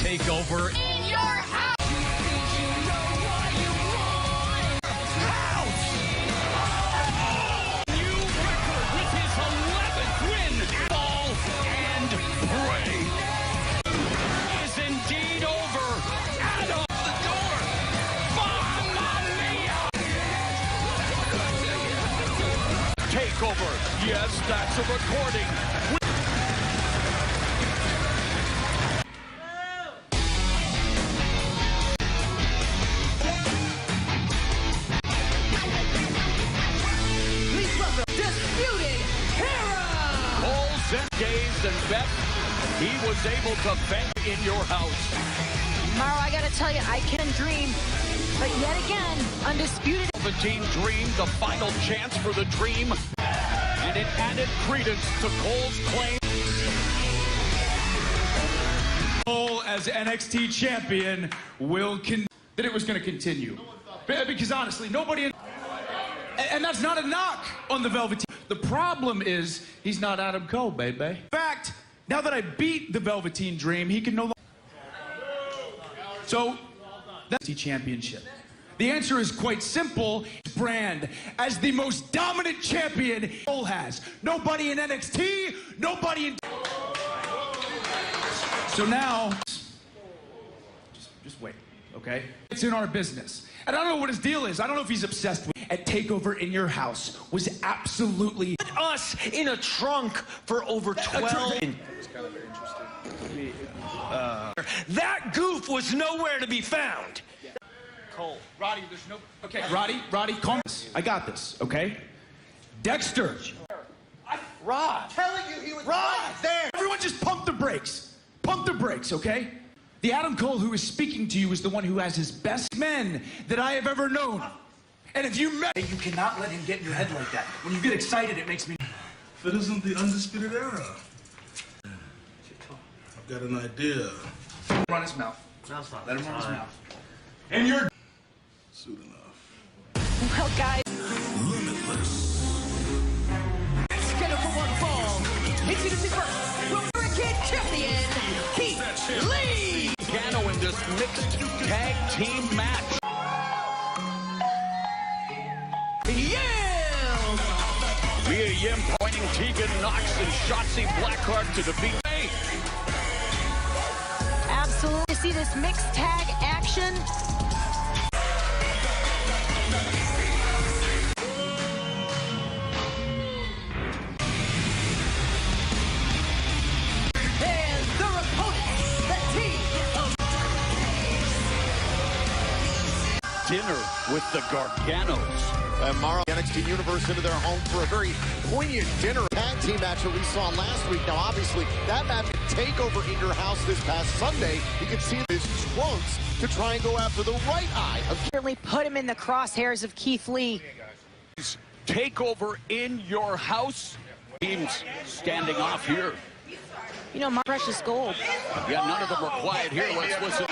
Takeover in your house. New record with his 11th win. Fall and pray is indeed over. Adam the door. Mamma mia. Takeover. Yes, that's a recording. Days and Beth, he was able to vent in your house. Mauro, I gotta tell you, I can dream, but yet again, undisputed. The team Dream, the final chance for the Dream, and it added credence to Cole's claim. Cole as NXT champion will that it was going to continue, because honestly, nobody. And that's not a knock on the Velveteen. The problem is he's not Adam Cole, baby. In fact, now that I beat the Velveteen Dream, he can no longer. So, that's the championship. The answer is quite simple. Brand as the most dominant champion Cole has. Nobody in NXT, nobody in. So now, just wait, okay? It's in our business. And I don't know what his deal is. I don't know if he's obsessed with at Takeover in your house was absolutely put us in a trunk for over 12. It's kind of interesting. That goof was nowhere to be found. Cole, Roddy, there's no. Okay, Roddy, calm. I got this. Okay, Dexter. Rod, Telling you he was Rod, right there. Everyone, just pump the brakes. Pump the brakes, okay? The Adam Cole who is speaking to you is the one who has his best men that I have ever known. And if you met... You cannot let him get in your head like that. When you get excited, it makes me... If it isn't the Undisputed Era. I've got an idea. Run his mouth. Let him run his mouth. And you're... Soon enough. Well, guys. Limitless. Scheduled for one fall. Introducing first, Hurricane Champion, Keith Lee. Gargano in this mixed tag team match. Mia Yim pointing Tegan Knox and Shotzi Blackheart to defeat me. Absolutely. See this mixed tag action. And their opponents, the team of Dinner with the Garganos. Mauro, NXT Universe into their home for a very poignant dinner tag team match that we saw last week. Now, obviously, that match Takeover in your house this past Sunday. You can see his trunks to try and go after the right eye. certainly put him in the crosshairs of Keith Lee. Takeover in your house. Teams standing off here. You know, my precious gold. Yeah, none of them are quiet here. Let's listen.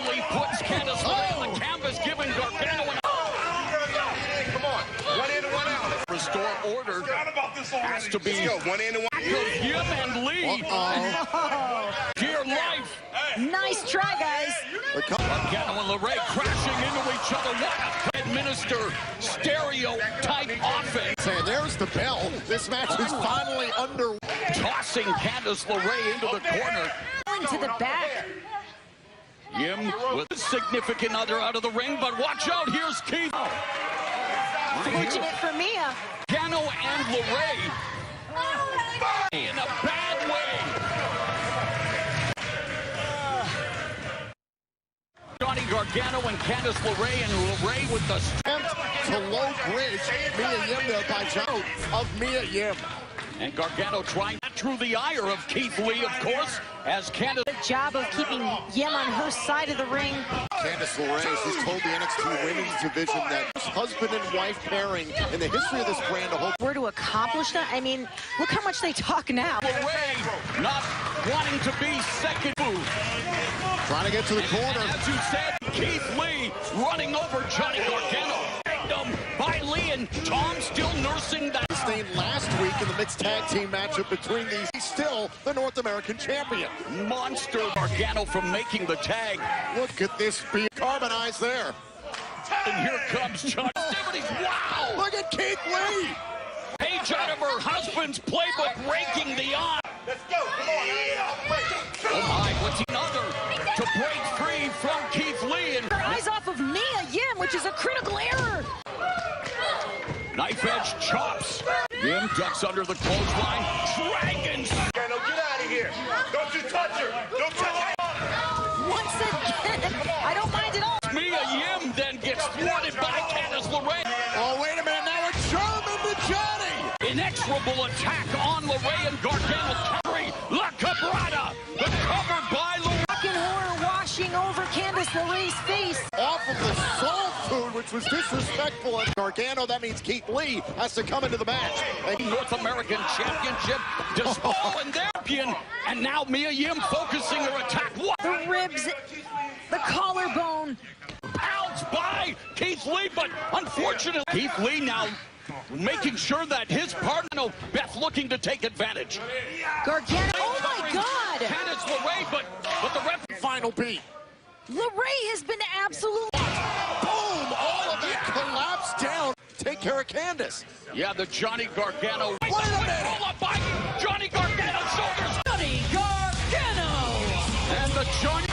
Lee puts Candice LeRae on the canvas, giving Gargano an... Come on, 1 in and 1 out. Restore order. Has to be One in and 1 out. him and Lee. Dear life. Nice try, guys. Gargano and LeRae crashing into each other. What a administer stereo-type offense. And there's the bell. This match is finally under. Tossing Candice LeRae into the corner. Into the back. Yim with a significant other out of the ring, but watch out, here's Keith. Fortunate for Mia. Gargano and LeRae in a bad way. Johnny Gargano and Candice LeRae, and LeRae with the Attempt to low bridge Mia Yim there by John of Mia Yim. and Gargano trying through the ire of Keith Lee, of course, as Candice. Good job of keeping Yim on her side of the ring. Candice LeRae has told the NXT Women's Division that husband and wife pairing in the history of this brand. Were to accomplish that, I mean, look how much they talk now. LeRae not wanting to be second move. Trying to get to the corner. As you said, Keith Lee running over Johnny Gargano. by Lee, and Tom still nursing that. His name last week in the mixed tag team matchup between these. He's still the North American champion. Monster Gargano from making the tag. Look at this being carbonized there. And here comes John Activities. Wow! Look at Keith Lee. Page out of her husband's playbook, raking the on. Let's go. Come on. Oh my, what's another to break free from Keith Lee. And Her eyes off of Mia Yim, which is a critical error. knife edge chops. Yim ducks under the clothesline. Dragons. Gargano, get out of here. Don't you touch her. Don't touch her. Once again, I don't mind at all. Mia Yim then gets thwarted by Candice LeRae. Oh, wait a minute. Now a German to Johnny. Inexorable attack on LeRae and Gargano. Carry La Cabrada. The cover by LeRae. Fucking horror washing over Candice LeRae's face. Off of the soul food, which was disrespectful. And Gargano, that means Keith Lee has to come into the match. North American Championship and champion, and now Mia Yim focusing her attack. What? The ribs, the collarbone. Pounced by Keith Lee, but unfortunately, Keith Lee now making sure that his partner, Beth, looking to take advantage. Gargano, oh my God! Candice LeRae, but the ref. Final beat. LeRae has been absolute. Boom! All of that collapsed down. Take care of Candice. Yeah, the Johnny Gargano. Wait a minute! Pull up by Johnny Gargano's shoulders. Johnny Gargano! And the Johnny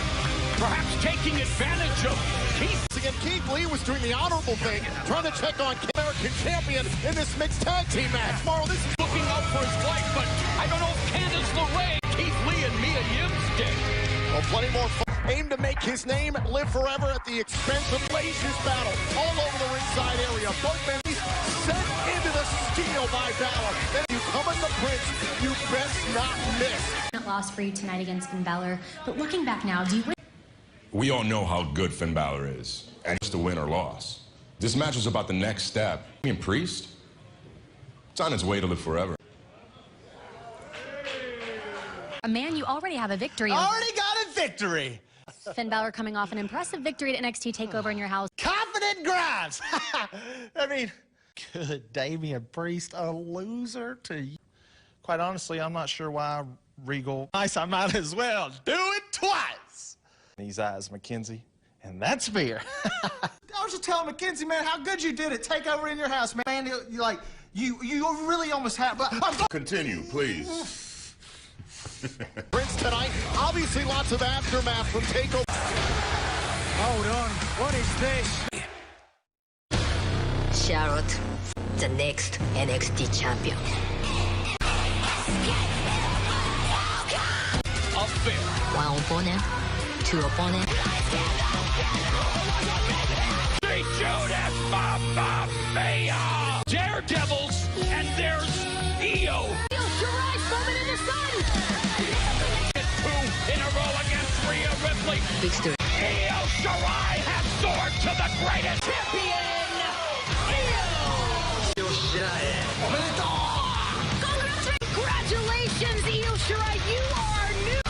perhaps taking advantage of Keith. Again, Keith Lee was doing the honorable thing, trying to check on American champion in this mixed tag team match. Morrow, this is Looking out for his wife, but I don't know if Candice LeRae, Keith Lee, and Mia Yim's did. well, plenty more fun. Aim to make his name live forever at the expense of Blazes battle all over the ringside area. Both men sent into the steel by Balor. Then you come in the Prince, you best not miss. Loss for you tonight against Finn Balor, but looking back now, do you wish? We all know how good Finn Balor is, and just a win or loss. This match was about the next step. Damian Priest, it's on its way to live forever. A man, you already have a victory. Already got a victory. Finn Balor coming off an impressive victory at NXT TakeOver in your house. Confident Grimes. I mean, good Damian Priest, a loser to you. Quite honestly, I'm not sure why Regal. Nice, I might as well do it twice. These eyes, McKenzie, and that's beer. I was just telling McKenzie, man, how good you did it. Take over in your house, man. You really almost have. Continue, please. Prince tonight, obviously lots of aftermath from TakeOver. Hold on, what is this? Charlotte, the next NXT champion. Unfair. One opponent, two opponents. They shoot at Mamma Mia! Daredevils, and there's Io. Shirai moment in the sun. 2 in a row against Rhea Ripley. Victory. Io Shirai has soared to the greatest champion. Congratulations, Io Shirai. You are new.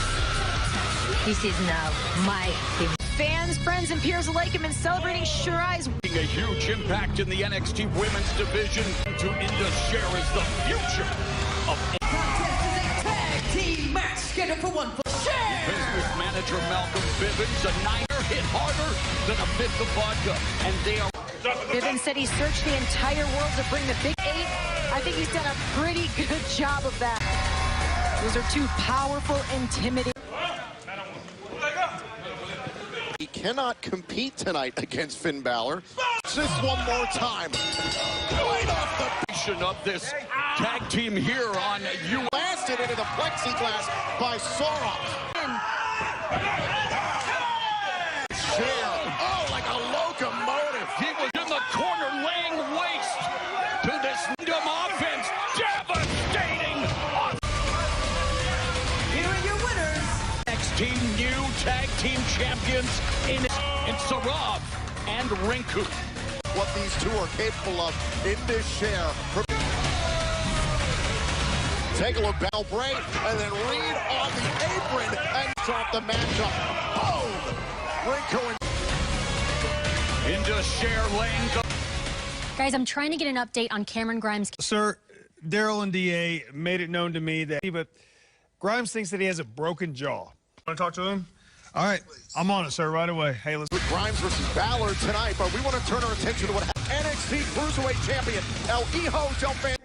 This is now my debut. Fans, friends, and peers alike have been celebrating Shirai's. A huge impact in the NXT Women's Division. To Indus as the future of Tag team match scheduled for one. business manager Malcolm Bivens. A niner hit harder than a fifth of vodka, and they are. Bivens said he searched the entire world to bring the Big 8. I think he's done a pretty good job of that. Those are two powerful, intimidating. He cannot compete tonight against Finn Balor. Just one more time. Right off the Of this tag team here on you. blasted into the plexiglass by Sora. Chair. Oh, like a locomotive. He was in the corner laying waste to this dumb offense. Devastating. Here are your winners. NXT new tag team champions in Sarov and Rinku. What these two are capable of in this share. Take a look, Bell Bray, and then Reed on the apron and start the matchup. Boom! Rinku and Into share lane. Guys, I'm trying to get an update on Cameron Grimes. Sir, Daryl and DA made it known to me that Grimes thinks that he has a broken jaw. Want to talk to him? All right, I'm on it, sir, right away. Hey, let's... Grimes versus Balor tonight, but we want to turn our attention to what NXT Cruiserweight Champion El Hijo del Fan.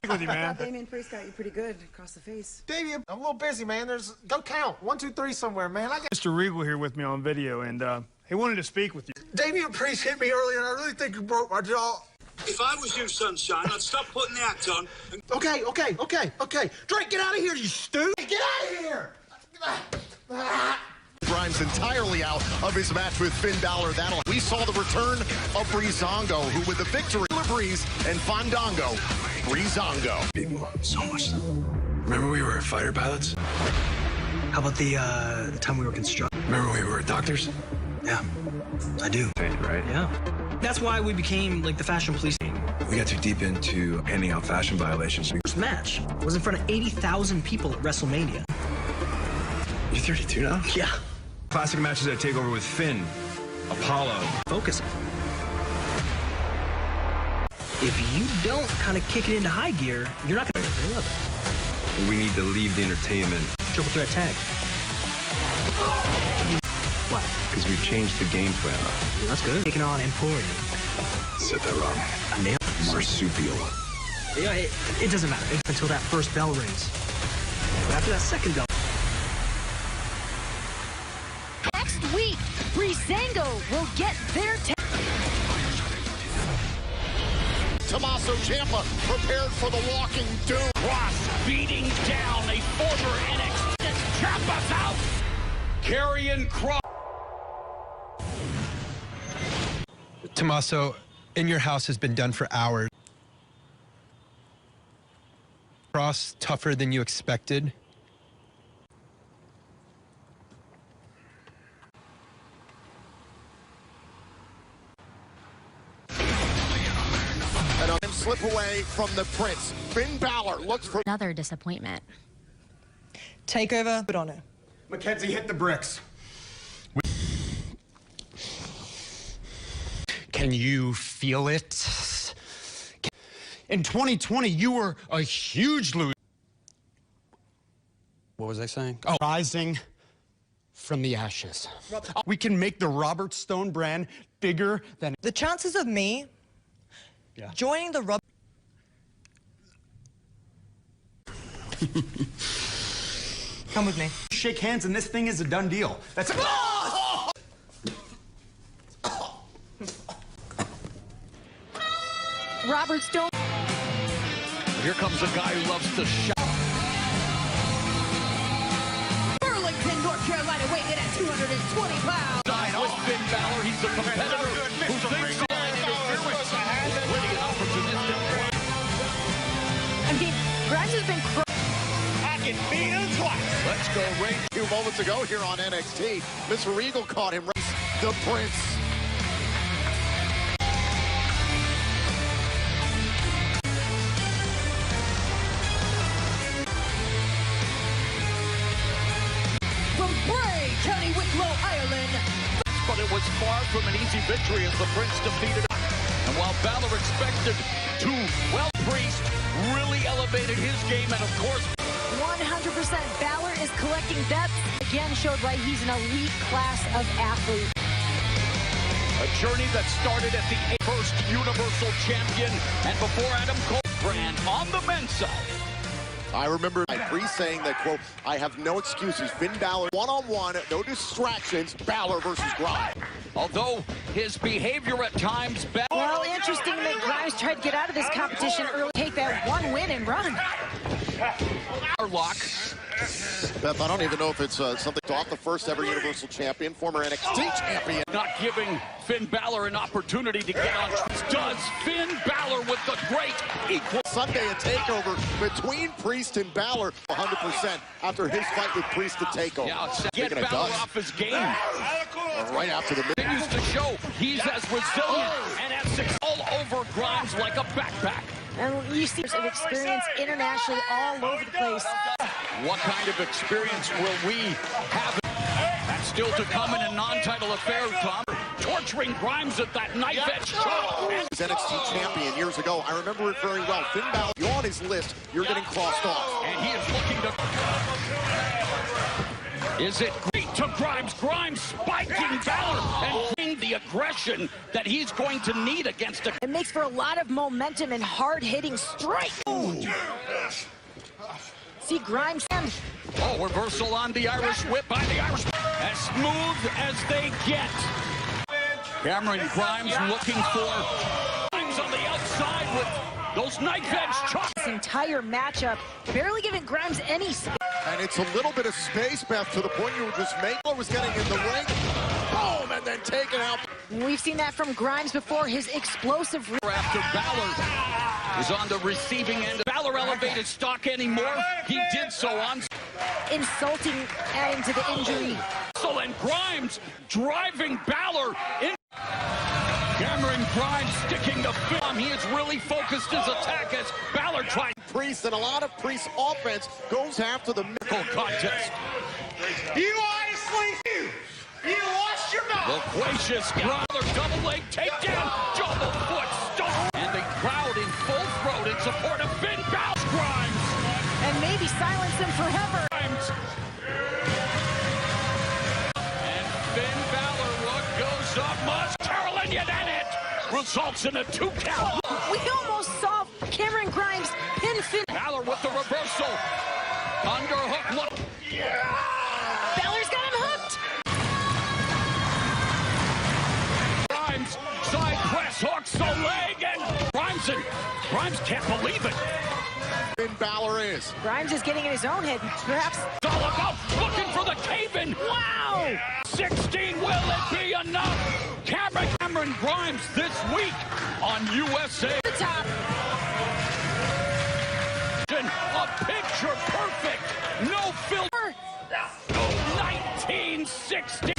With you, man. Damian Priest got you pretty good across the face. Damian, I'm a little busy, man. Go count. 1, 2, 3 somewhere, man. I got Mr. Regal here with me on video, and he wanted to speak with you. Damian Priest hit me earlier, and I really think he broke my jaw. If I was you, Sunshine, I'd stop putting the act on. Okay. Drake, get out of here, you stupid. Get out of here. Grimes entirely out of his match with Finn Balor. We saw the return of Breezango, who with the victory, Breeze and Fandango. Breezango. People, so much. Remember we were fighter pilots? How about the time we were constructing? Remember we were doctors? Yeah, I do. Right? Yeah. That's why we became like the fashion police. We got too deep into handing out fashion violations. First match was in front of 80,000 people at WrestleMania. You're 32 now? Yeah. Classic matches at TakeOver with Finn, Apollo. Focus. If you don't kind of kick it into high gear, you're not going to love it. We need to leave the entertainment. Triple threat tag. What? Because we've changed the game plan. Well, that's good. Taking on Emporium. Said that wrong. I nailed it. Marsupial. Yeah, it doesn't matter until that first bell rings. But after that second bell. Next week, Breezango will get their Tommaso Ciampa prepared for the walking doom. Cross beating down a former NXT. Ciampa's out. Karrion Kross. Tommaso, in your house has been done for hours. Kross tougher than you expected. And slip away from the Prince. Finn Balor looks for Another disappointment. Takeover. Put on it. Mackenzie, hit the bricks. Can you feel it? In 2020, you were a huge loser. What was I saying? Oh, rising from the ashes. We can make the Robert Stone brand bigger than... The chances of me joining the rub... Come with me. Shake hands and this thing is a done deal. That's a... Robert Stone. Here comes a guy who loves to shout. Burlington, North Carolina, weighing in at 220 pounds. With Finn Balor, he's a competitor who thinks line interference is pretty opportunistic. I mean, Grimes has been I can beat him twice. Let's go right a few moments ago here on NXT. Mr. Regal caught him. The Prince. from Bray, County Wicklow, Ireland. But it was far from an easy victory as the Prince defeated him. And while Balor expected to, well, Priest really elevated his game, and of course 100% Balor is collecting depth. Again showed why he's an elite class of athlete. a journey that started at the first Universal Champion and before Adam Cole brand on the men's side. I remember Priest saying that, quote, I have no excuses. Finn Balor, one-on-one, no distractions, Balor versus Grimes. Although his behavior at times... Well, interesting that Grimes tried to get out of this competition early, take that one win and run. Lock. Beth, I don't even know if it's something off the first ever Universal Champion, former NXT champion. Not giving Finn Balor an opportunity to get on. Does Finn Balor with the great equal. Sunday, a takeover between Priest and Balor, 100% after his fight with Priest to takeover. Yeah, get Balor off his game. Right after the continues to show he's as resilient and as six all over Grimes like a backpack. And you see of experience internationally all over the place. What kind of experience will we have? That's still to come in a non-title affair, Tom. torturing Grimes at that knife edge shot. He was NXT champion years ago. I remember it very well. Finn Balor, you're on his list. You're getting crossed off. And he is looking to... Is it great to Grimes? Grimes spiking Balor and the aggression that he's going to need against a... It makes for a lot of momentum and hard-hitting strike. See Grimes. Oh, reversal on the Irish whip by the Irish. As smooth as they get. Cameron Grimes looking for Grimes on the outside with those knife edge chops. This entire matchup barely giving Grimes any space. And it's a little bit of space, Beth, to the point you were just making. Was getting in the ring. Boom, and then taken out. We've seen that from Grimes before. His explosive... After Balor is on the receiving end. Balor elevated stock anymore. He did so on... Insulting, adding to the injury. And Grimes driving Balor in. Cameron Grimes sticking the film. He is really focused his attack as Balor tries. Priest, and a lot of Priest's offense goes after the middle contest. You honestly, you lost your mind. Loquacious Balor double leg takedown, double foot stomp, and the crowd in full throat in support of Finn Balor. Grimes, and maybe silence him forever. Grimes. And Finn Balor goes up much. Carolina, and it results in a 2 count. We almost saw Cameron Grimes pin Finn. Balor with the reversal. Underhook look. Balor's got him hooked. Grimes side press hooks the leg and Grimes can't believe it. Finn Balor is. Grimes is getting in his own head. Perhaps. It's all about looking for the cave-in. Wow. 16, will it be enough? Cameron Grimes this week on USA. The top. A picture perfect. No filter. 1960.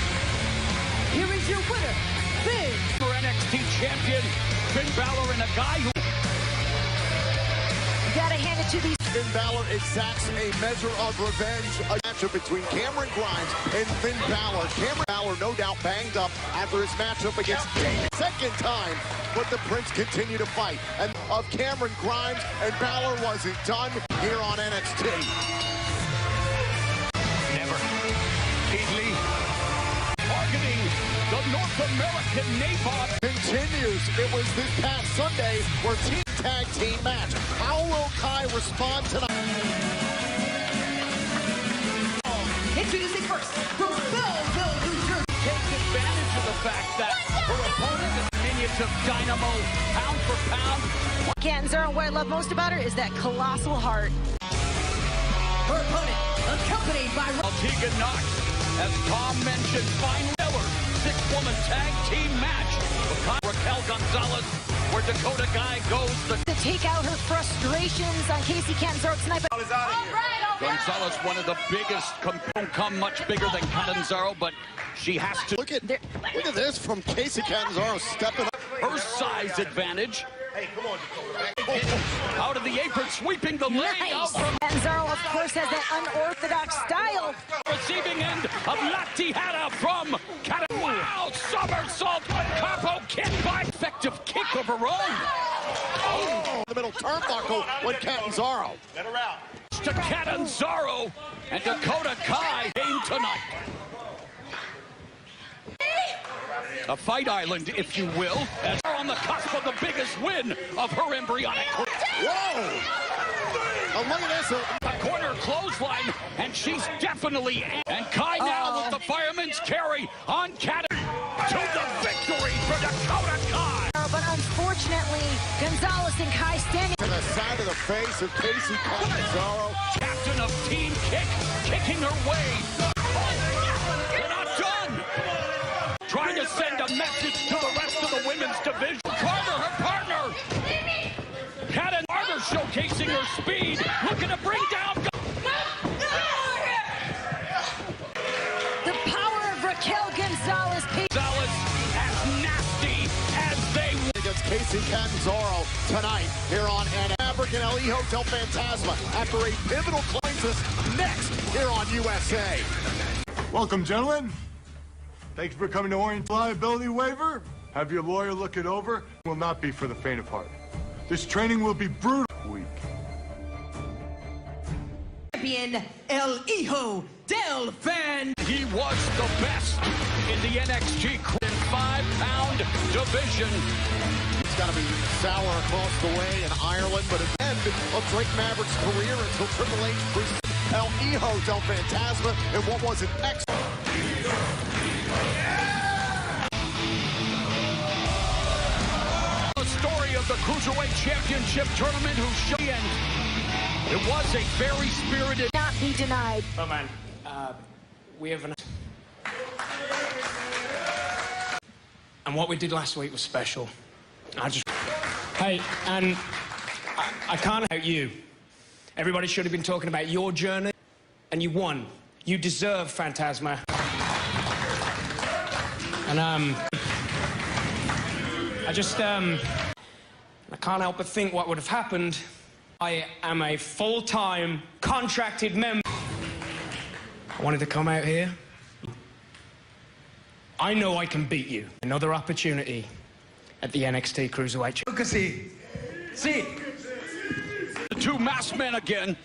Here is your winner, Finn. For NXT champion, Finn Balor, and a guy who... You gotta hand it to these. Finn Balor exacts a measure of revenge. A matchup between Cameron Grimes and Finn Balor. Cameron Balor no doubt banged up after his matchup against Dane. Second time, but the Prince continued to fight. And of Cameron Grimes, and Balor wasn't done here on NXT. Never. Keith Lee. Targeting the North American Nabob. Continues. It was this past Sunday where team tag team match. How will Kai respond tonight? Introducing first, from Belleville, New Jersey. Takes advantage of the fact that her opponent is diminutive dynamo, pound for pound. Catanzaro, what I love most about her is that colossal heart. Her opponent, accompanied by Tegan Knox, as Tom mentioned, Fine Miller, 6-woman tag team match. Raquel Gonzalez, where Dakota Kai goes to take out her frustrations on Kacy Catanzaro tonight. But... All right. Gonzalez, one of the biggest, don't come much bigger than Catanzaro, but she has to. Look at this from Kacy Catanzaro stepping up. Her size advantage. Hey, come on, Dakota. Out of the apron, sweeping the leg out from... Catanzaro, of course, has that unorthodox style. Receiving end of La Tijana from Catanzaro. Wow, somersault, capo kick by effective kick of her own. Oh, the middle turnbuckle with Catanzaro. Let her out. To Catanzaro, and Dakota Kai came tonight. A fight island, if you will, as we're on the cusp of the biggest win of her embryonic career. Whoa! Oh, look at this. A corner clothesline, and she's definitely... And Kai now with the fireman's carry on Catanzaro to the victory for Dakota Kai. But unfortunately, Gonzalez and Kai standing to the side of the face of Kacy Catanzaro. Captain of Team Kick, kicking her way. They're not done. Trying to send a message to the rest of the women's division. Carter, her partner. Catanzaro showcasing her speed, looking to bring down. The power of Raquel Gonzalez. Gonzalez as nasty as they against Kacy Catanzaro tonight here on Maverick and El Hijo del Fantasma after a pivotal crisis next here on USA. Welcome, gentlemen. Thank you for coming to Orient. Liability waiver. Have your lawyer look it over. Will not be for the faint of heart. This training will be brutal. Week. Champion El Hijo del Fan. He was the best in the NXT 5-pound division. It's got to be sour across the way in Ireland, but at the end of Drake Maverick's career until Triple H presented El Hijo del Fantasma in what was an excellent. The story of the Cruiserweight Championship tournament who showed it was a very spirited. Not be denied. Oh man, we have and what we did last week was special. Hey, and I can't help you. Everybody should have been talking about your journey, and you won. You deserve Fantasma. And I can't help but think what would have happened. I am a full-time contracted member. I wanted to come out here. I know I can beat you. Another opportunity at the NXT Cruiserweight. See. The two masked men again.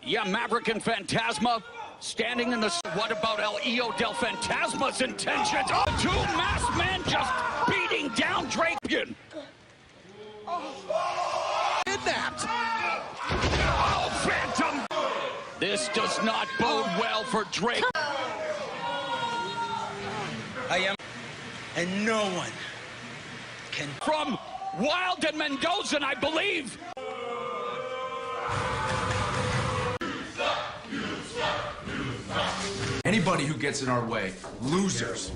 Yeah, Maverick and Fantasma standing in the... What about El Hijo del Fantasma's intentions? Oh, two masked men just beating down Drake. Kidnapped. Oh, Phantom. This does not bode well for Drake. I am, and no one can. From Wild and Mendoza, I believe. Anybody who gets in our way, losers.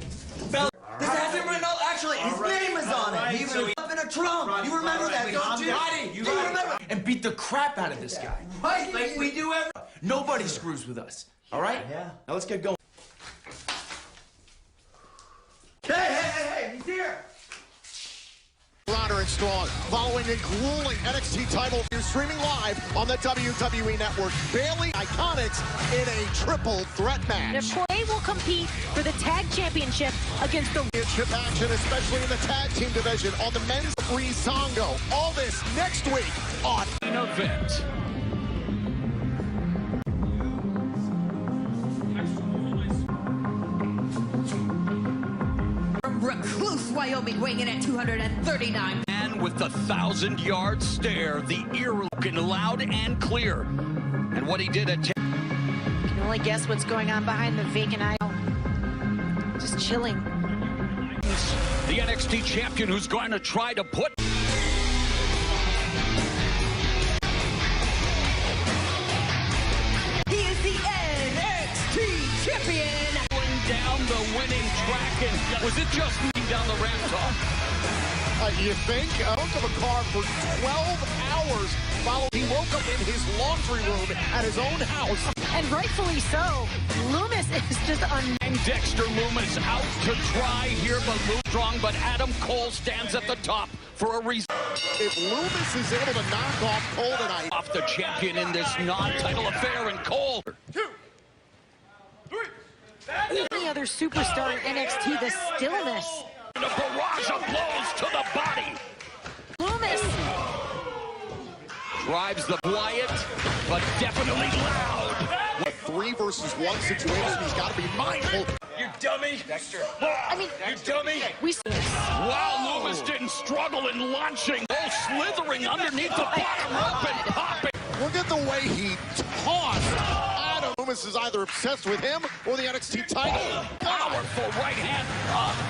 This hasn't written out. Actually, his name is on it. He was up in a trunk. You remember that, don't you? Do you remember? And beat the crap out of this guy. Right, like we do every. Nobody screws with us. All right? Yeah. Now let's get going. Hey, he's here. Roderick Strong following a grueling NXT title. You're streaming live on the WWE Network. Bayley Iconics in a triple threat match. They will compete for the tag championship against the championship action, especially in the tag team division on the men's Breezango. All this next week on an event. Recluse, Wyoming, weighing in at 239. And with the 1,000-yard stare, the ear looking loud and clear. And what he did at... You can only guess what's going on behind the vacant aisle. Just chilling. The NXT champion who's going to try to put... He is the NXT champion. Down the winning track, and was it just down the ramp top? You think? Out of a car for 12 hours. He woke up in his laundry room at his own house. And rightfully so. Loomis is just And Dexter Loomis out to try here, but strong. But Adam Cole stands at the top for a reason. If Loomis is able to knock off Cole tonight, off the champion in this non-title affair, and Cole. Any other superstar in NXT, the stillness. The barrage of blows to the body. Loomis drives the quiet, but definitely loud. A 3-versus-1 situation, he's got to be mindful. You dummy. Dexter. I mean, you dummy. Wow, Loomis didn't struggle in launching. Oh, slithering underneath the bottom rope and popping. Look at the way he tossed. Loomis is either obsessed with him or the NXT title. Powerful right hand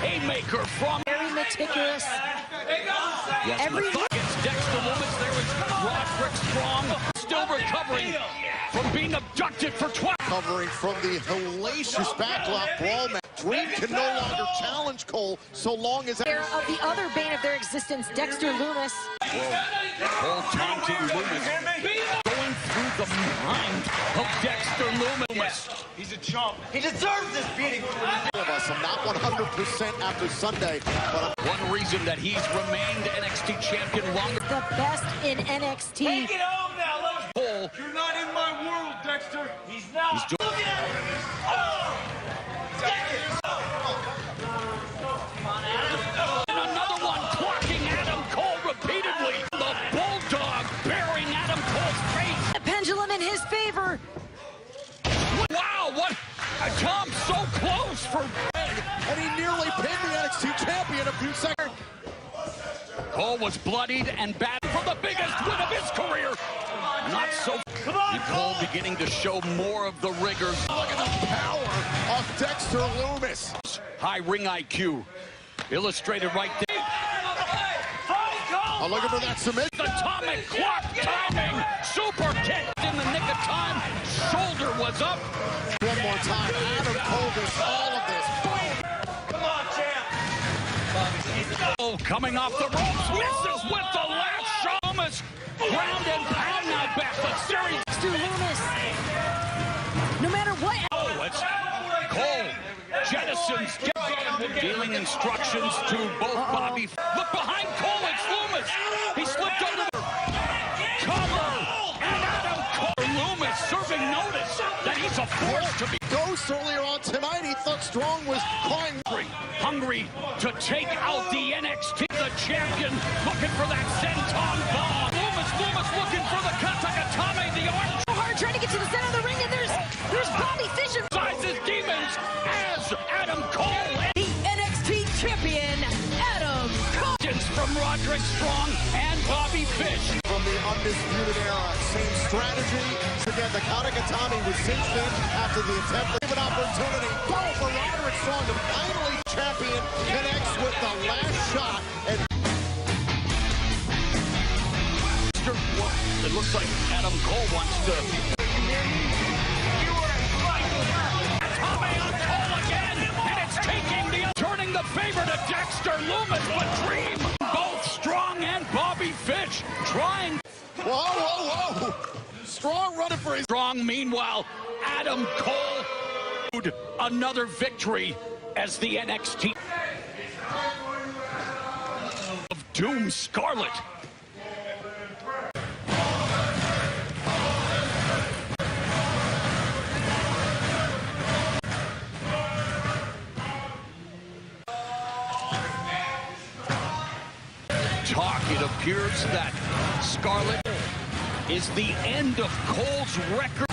haymaker from very meticulous. Yes, every against Dexter Loomis. There is Roderick Strong still recovering from being abducted for 12. Recovering from the hellacious backlot brawl match. Dream can no longer challenge Cole so long as... Of the other bane of their existence, Dexter Loomis. Cole taunting Loomis. Going through the mind of Dexter Loomis. He's a chump. He deserves this beating. All of us, I'm not 100% after Sunday, but one reason that he's remained NXT champion longer. The best in NXT. Take it home now, let's Cole. You're not in my world, Dexter. He's not. He's doing... Oh! champion of 2 seconds. Cole was bloodied and battered for the biggest win of his career. Not so. Cole beginning to show more of the rigors. Look at the power of Dexter Lumis. High ring IQ. Illustrated right there. I'm looking for that submission. Atomic clock timing. Super kick in the nick of time. Shoulder was up. One more time. Adam Cole gets all of this. Come on, champ. Oh, coming off the ropes. Misses with the last shot. Lumis ground and pound now back. The series to Lumis. No matter what. Oh, it's Cole. Jettisons. Dealing instructions to both Bobby. Look behind Cole. It's Lumis. He slipped under the cover. And Adam Cole. Lumis serving notice that he's a force to be. Ghost earlier on tonight. He thought Strong was crying. Hungry to take out the NXT. The champion looking for that senton bomb. Lumis looking for the Katakatame. The arm. Hard trying to get to the center of the ring, and there's Bobby Fish. Sizes demons as Adam Cole. The NXT champion, Adam Cole. From Roderick Strong and Bobby Fish. From the Undisputed Era, same strategy. Again, the Katakatame was cinched in after the attempt. Give an opportunity for Roderick Strong to finally champion connects with the last shot. And it looks like Adam Cole wants to. Tommy on Cole again, and it's taking the turning the favor to Dexter Lumis, but Dream. Both Strong and Bobby Fish trying. Whoa. Strong running for his. Strong, meanwhile, Adam Cole. Another victory as the NXT of Doom Scarlet. It appears that Scarlet is the end of Cole's record.